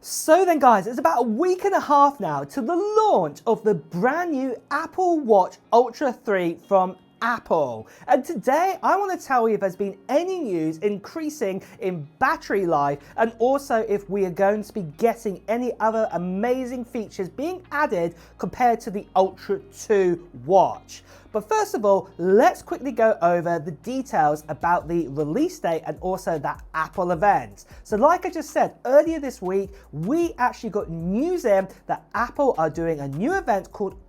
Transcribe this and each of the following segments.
So then guys, it's about a week and a half now to the launch of the brand new Apple Watch Ultra 3 from Apple. And today I want to tell you if there's been any news increasing in battery life, and also if we are going to be getting any other amazing features being added compared to the Ultra 2 watch. But first of all, let's quickly go over the details about the release date and also that Apple event. So like I just said, earlier this week, we actually got news in that Apple are doing a new event called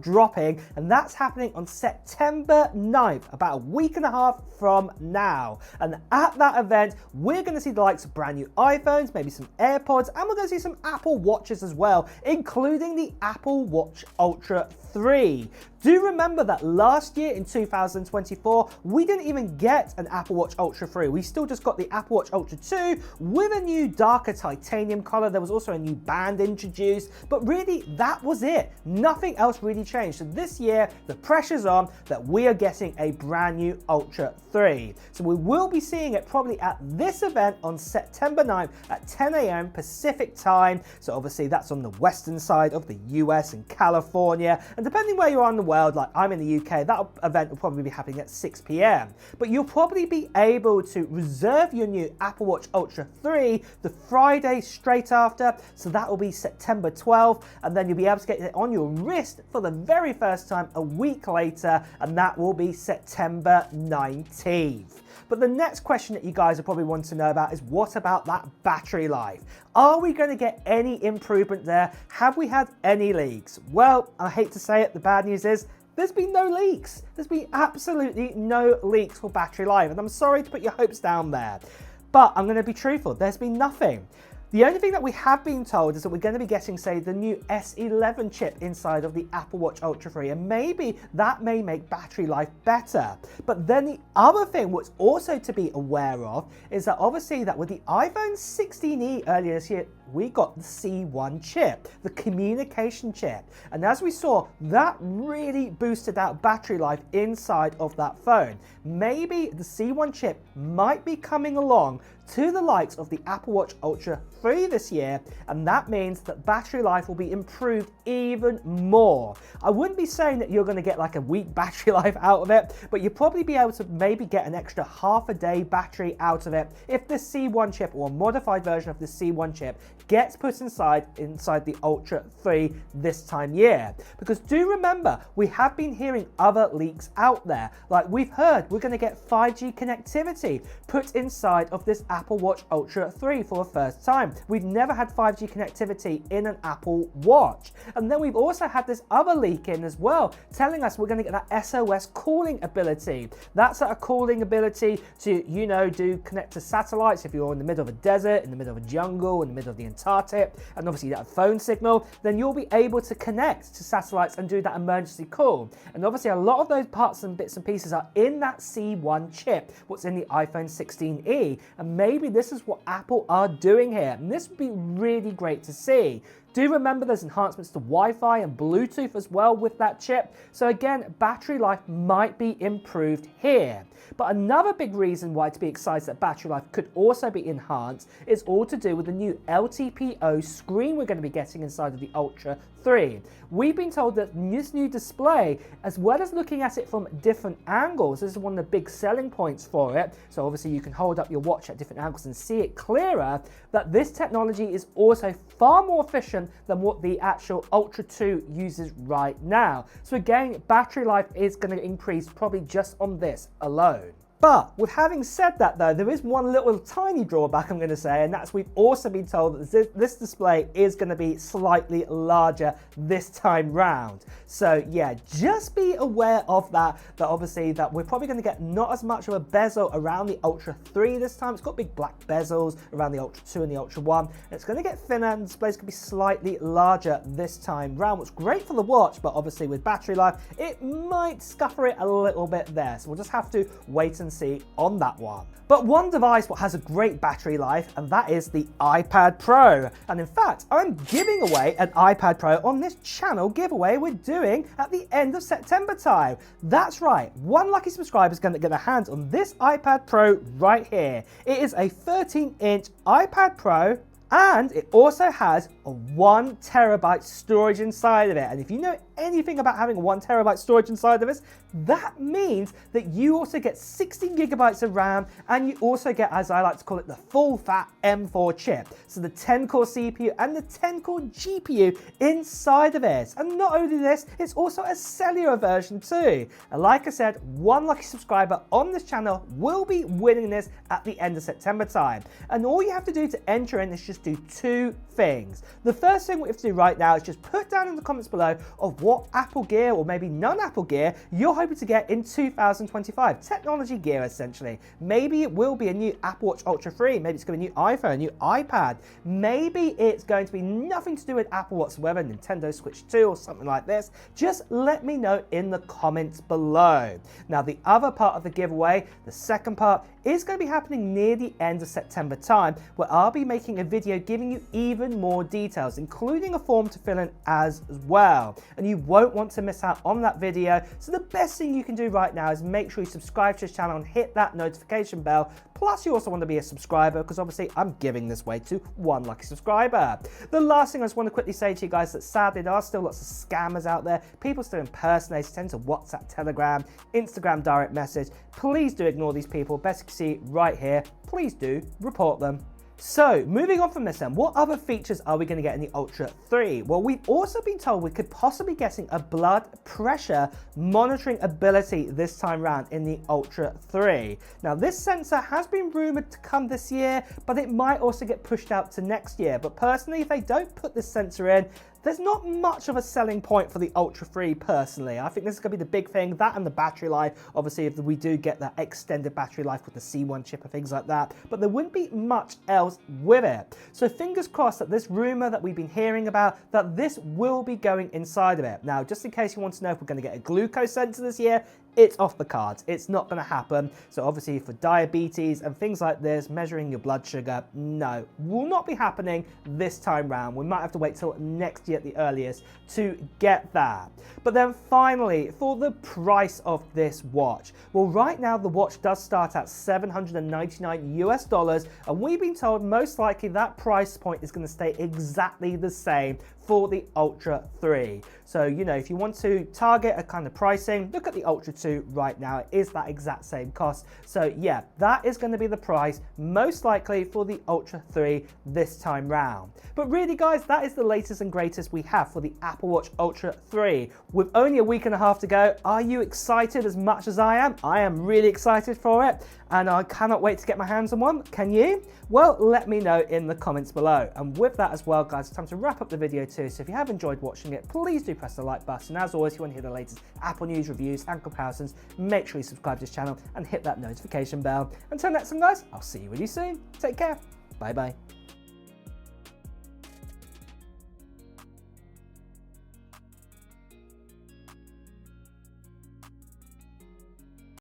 dropping, and that's happening on September 9th, about a week and a half from now. And at that event, we're going to see the likes of brand new iPhones, maybe some AirPods, and we're going to see some Apple Watches as well, including the Apple Watch Ultra 3. Do remember that last year in 2024, we didn't even get an Apple Watch Ultra 3. We still just got the Apple Watch Ultra 2 with a new darker titanium color. There was also a new band introduced, but really that was it. Nothing else really changed. So this year, the pressure's on that we are getting a brand new Ultra 3. So we will be seeing it probably at this event on September 9th at 10 a.m. Pacific time. So obviously that's on the western side of the US in California. And depending where you are in the world, like I'm in the UK, that event will probably be happening at 6 p.m. But you'll probably be able to reserve your new Apple Watch Ultra 3 the Friday straight after. So that will be September 12th, and then you'll be able to get it on your wrist for the very first time a week later, and that will be September 19th. But the next question that you guys will probably want to know about is, what about that battery life? Are we going to get any improvement there? Have we had any leaks? Well, I hate to say it, the bad news is there's been no leaks. There's been absolutely no leaks for battery life, and I'm sorry to put your hopes down there, but I'm going to be truthful, there's been nothing. The only thing that we have been told is that we're going to be getting, say, the new S11 chip inside of the Apple Watch Ultra 3, and maybe that may make battery life better. But then the other thing what's also to be aware of is that obviously that with the iPhone 16e earlier this year, we got the C1 chip, the communication chip. And as we saw, that really boosted out battery life inside of that phone. Maybe the C1 chip might be coming along to the likes of the Apple Watch Ultra 3 this year, and that means that battery life will be improved even more. I wouldn't be saying that you're going to get like a week battery life out of it, but you'll probably be able to maybe get an extra half a day battery out of it if the C1 chip, or a modified version of the C1 chip, gets put inside the Ultra 3 this time year. Because do remember, we have been hearing other leaks out there. Like we've heard we're going to get 5G connectivity put inside of this Apple Watch Ultra 3 for the first time. We've never had 5G connectivity in an Apple Watch. And then we've also had this other leak in as well, telling us we're going to get that SOS calling ability. That's a calling ability to, you know, connect to satellites if you're in the middle of a desert, in the middle of a jungle, in the middle of the Antarctic, and obviously that phone signal, then you'll be able to connect to satellites and do that emergency call. And obviously a lot of those parts and bits and pieces are in that C1 chip, what's in the iPhone 16e, and maybe this is what Apple are doing here, and this would be really great to see. Do remember there's enhancements to Wi-Fi and Bluetooth as well with that chip. So again, battery life might be improved here. But another big reason why to be excited that battery life could also be enhanced is all to do with the new LTPO screen we're going to be getting inside of the Ultra 3. We've been told that this new display, as well as looking at it from different angles, this is one of the big selling points for it. So obviously you can hold up your watch at different angles and see it clearer, that this technology is also far more efficient than what the actual Ultra 2 uses right now. So again, battery life is going to increase probably just on this alone. But with having said that though, there is one little tiny drawback I'm going to say, and that's we've also been told that this display is going to be slightly larger this time round. So yeah, just be aware of that obviously that we're probably going to get not as much of a bezel around the Ultra 3 this time. It's got big black bezels around the Ultra 2 and the Ultra 1. It's going to get thinner, and the display's going to be slightly larger this time round, which is great for the watch, but obviously with battery life, it might scupper it a little bit there. So we'll just have to wait and see on that one. But one device what has a great battery life, and that is the iPad Pro. And in fact, I'm giving away an iPad Pro on this channel giveaway we're doing at the end of September time. That's right, one lucky subscriber is going to get their hands on this iPad Pro right here. It is a 13-inch iPad Pro And it also has a 1 terabyte storage inside of it. And if you know anything about having 1 terabyte storage inside of this, that means that you also get 60 gigabytes of RAM, and you also get, as I like to call it, the full fat M4 chip. So the 10-core CPU and the 10-core GPU inside of this. And not only this, it's also a cellular version too. And like I said, one lucky subscriber on this channel will be winning this at the end of September time. And all you have to do to enter in is just do 2 things. The first thing we have to do right now is just put down in the comments below of what Apple gear, or maybe non-Apple gear, you're hoping to get in 2025. Technology gear, essentially. Maybe it will be a new Apple Watch Ultra 3. Maybe it's going to be a new iPhone, a new iPad. Maybe it's going to be nothing to do with Apple whatsoever, Nintendo Switch 2 or something like this. Just let me know in the comments below. Now, the other part of the giveaway, the second part, is going to be happening near the end of September time, where I'll be making a video giving you even more details, including a form to fill in as well. And you won't want to miss out on that video. So the best thing you can do right now is make sure you subscribe to this channel and hit that notification bell. Plus, you also want to be a subscriber, because obviously I'm giving this away to 1 lucky subscriber. The last thing I just want to quickly say to you guys, that sadly there are still lots of scammers out there. People still impersonate, tend to WhatsApp, Telegram, Instagram direct message. Please do ignore these people. Best you can see right here. Please do report them. So, moving on from this then, what other features are we going to get in the Ultra 3? Well, we've also been told we could possibly be getting a blood pressure monitoring ability this time round in the Ultra 3. Now, this sensor has been rumored to come this year, but it might also get pushed out to next year. But personally, if they don't put this sensor in, there's not much of a selling point for the Ultra 3 personally. I think this is going to be the big thing, that and the battery life. Obviously, if we do get that extended battery life with the C1 chip and things like that, but there wouldn't be much else with it. So fingers crossed that this rumor that we've been hearing about, that this will be going inside of it. Now, just in case you want to know if we're going to get a glucose sensor this year, it's off the cards. It's not going to happen. So obviously for diabetes and things like this, measuring your blood sugar, no, will not be happening this time round. We might have to wait till next year at the earliest to get that. But then finally, for the price of this watch, well, right now the watch does start at $799 US, and we've been told most likely that price point is going to stay exactly the same for the Ultra 3. So, you know, if you want to target a kind of pricing, look at the Ultra 2 right now. It is that exact same cost. So yeah, that is going to be the price most likely for the Ultra 3 this time round. But really guys, that is the latest and greatest we have for the Apple Watch Ultra 3. With only a week and a half to go, are you excited as much as I am? I am really excited for it, and I cannot wait to get my hands on one. Can you? Well, let me know in the comments below. And with that as well, guys, it's time to wrap up the video too. So if you have enjoyed watching it, please do press the like button. As always, if you want to hear the latest Apple news, reviews and comparisons, make sure you subscribe to this channel and hit that notification bell. Until next time, guys, I'll see you really soon. Take care. Bye bye.